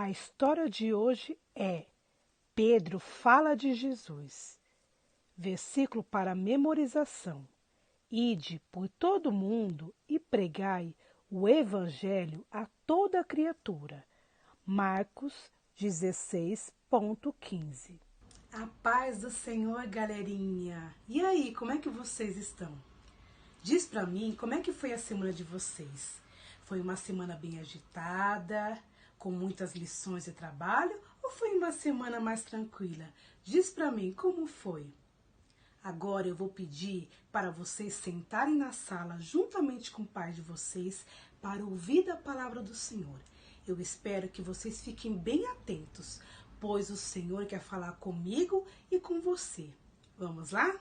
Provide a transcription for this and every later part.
A história de hoje é Pedro fala de Jesus. Versículo para memorização. Ide por todo mundo e pregai o evangelho a toda criatura. Marcos 16:15. A paz do Senhor, galerinha. E aí, como é que vocês estão? Diz pra mim como é que foi a semana de vocês. Foi uma semana bem agitada, com muitas lições de trabalho, ou foi uma semana mais tranquila? Diz pra mim como foi. Agora eu vou pedir para vocês sentarem na sala juntamente com o pai de vocês para ouvir da palavra do Senhor. Eu espero que vocês fiquem bem atentos, pois o Senhor quer falar comigo e com você. Vamos lá?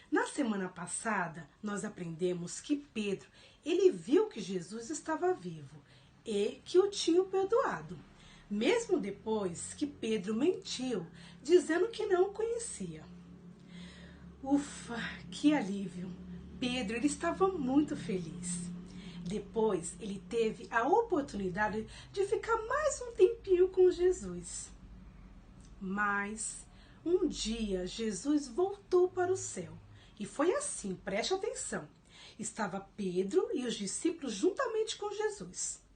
Na semana passada, nós aprendemos que Pedro, ele viu que Jesus estava vivo e que o tinha perdoado, mesmo depois que Pedro mentiu, dizendo que não o conhecia. Ufa, que alívio! Pedro, ele estava muito feliz. Depois, ele teve a oportunidade de ficar mais um tempinho com Jesus. Mas, um dia, Jesus voltou para o céu. E foi assim, preste atenção. Estava Pedro e os discípulos juntamente com Jesus.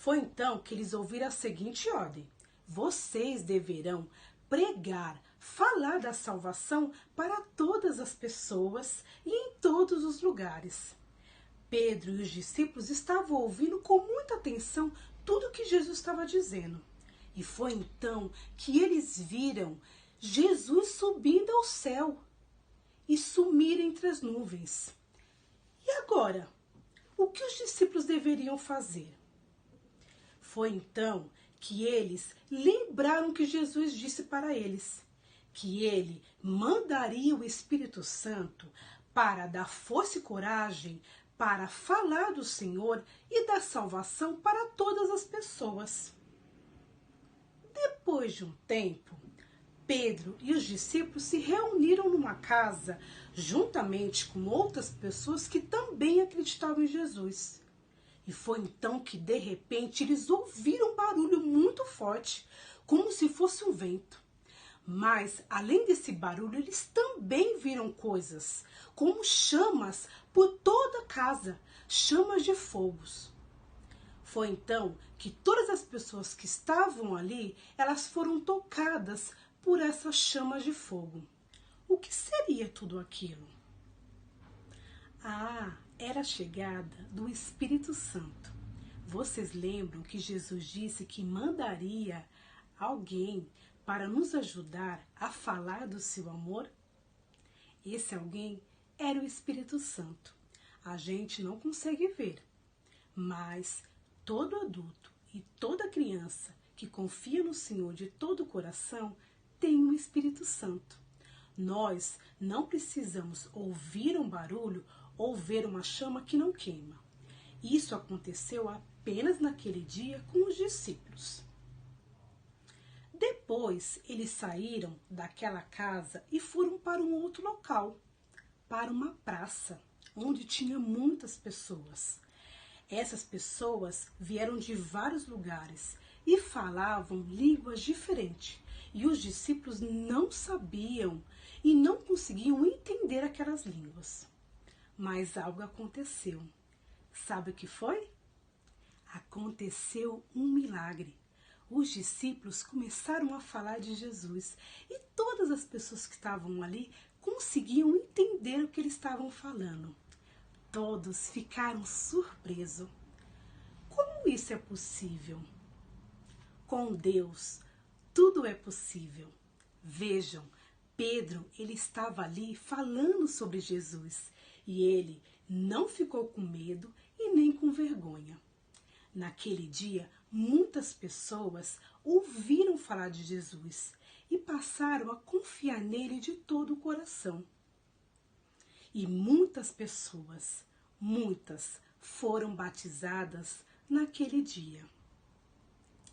Foi então que eles ouviram a seguinte ordem: vocês deverão pregar, falar da salvação para todas as pessoas e em todos os lugares. Pedro e os discípulos estavam ouvindo com muita atenção tudo que Jesus estava dizendo. E foi então que eles viram Jesus subindo ao céu e sumir entre as nuvens. E agora, o que os discípulos deveriam fazer? Foi então que eles lembraram que Jesus disse para eles que ele mandaria o Espírito Santo para dar força e coragem para falar do Senhor e da salvação para todas as pessoas. Depois de um tempo, Pedro e os discípulos se reuniram numa casa juntamente com outras pessoas que também acreditavam em Jesus. E foi então que, de repente, eles ouviram um barulho muito forte, como se fosse um vento. Mas, além desse barulho, eles também viram coisas, como chamas por toda a casa, chamas de fogos. Foi então que todas as pessoas que estavam ali, elas foram tocadas por essas chamas de fogo. O que seria tudo aquilo? Era a chegada do Espírito Santo. Vocês lembram que Jesus disse que mandaria alguém para nos ajudar a falar do seu amor? Esse alguém era o Espírito Santo. A gente não consegue ver, mas todo adulto e toda criança que confia no Senhor de todo o coração tem o Espírito Santo. Nós não precisamos ouvir um barulho ou ver uma chama que não queima. Isso aconteceu apenas naquele dia com os discípulos. Depois, eles saíram daquela casa e foram para um outro local, para uma praça, onde tinha muitas pessoas. Essas pessoas vieram de vários lugares e falavam línguas diferentes. E os discípulos não sabiam e não conseguiam entender aquelas línguas. Mas algo aconteceu. Sabe o que foi? Aconteceu um milagre. Os discípulos começaram a falar de Jesus e todas as pessoas que estavam ali conseguiam entender o que eles estavam falando. Todos ficaram surpresos. Como isso é possível? Com Deus, tudo é possível. Vejam, Pedro, ele estava ali falando sobre Jesus e ele não ficou com medo e nem com vergonha. Naquele dia, muitas pessoas ouviram falar de Jesus e passaram a confiar nele de todo o coração. E muitas pessoas, foram batizadas naquele dia.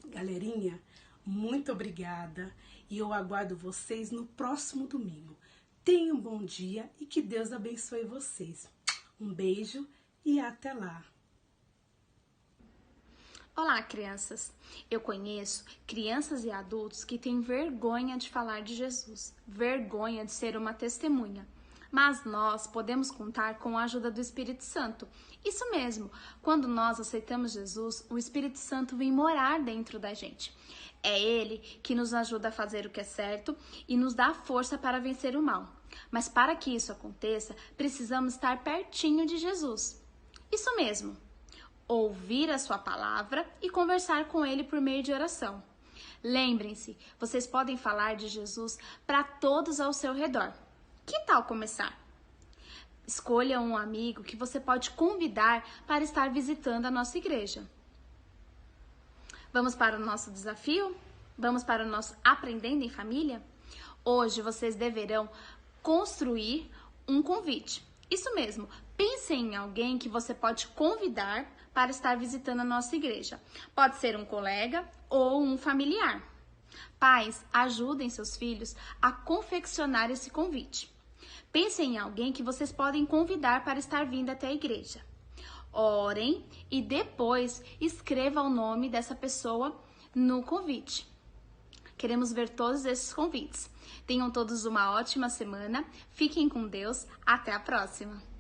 Galerinha, muito obrigada e eu aguardo vocês no próximo domingo. Tenham um bom dia e que Deus abençoe vocês. Um beijo e até lá! Olá, crianças! Eu conheço crianças e adultos que têm vergonha de falar de Jesus, vergonha de ser uma testemunha. Mas nós podemos contar com a ajuda do Espírito Santo. Isso mesmo, quando nós aceitamos Jesus, o Espírito Santo vem morar dentro da gente. É Ele que nos ajuda a fazer o que é certo e nos dá força para vencer o mal. Mas para que isso aconteça, precisamos estar pertinho de Jesus. Isso mesmo. Ouvir a sua palavra e conversar com ele por meio de oração. Lembrem-se, vocês podem falar de Jesus para todos ao seu redor. Que tal começar? Escolha um amigo que você pode convidar para estar visitando a nossa igreja. Vamos para o nosso desafio? Vamos para o nosso Aprendendo em Família? Hoje vocês deverão construir um convite. Isso mesmo, pense em alguém que você pode convidar para estar visitando a nossa igreja. Pode ser um colega ou um familiar. Pais, ajudem seus filhos a confeccionar esse convite. Pense em alguém que vocês podem convidar para estar vindo até a igreja. Orem e depois escreva o nome dessa pessoa no convite. Queremos ver todos esses convites. Tenham todos uma ótima semana. Fiquem com Deus. Até a próxima!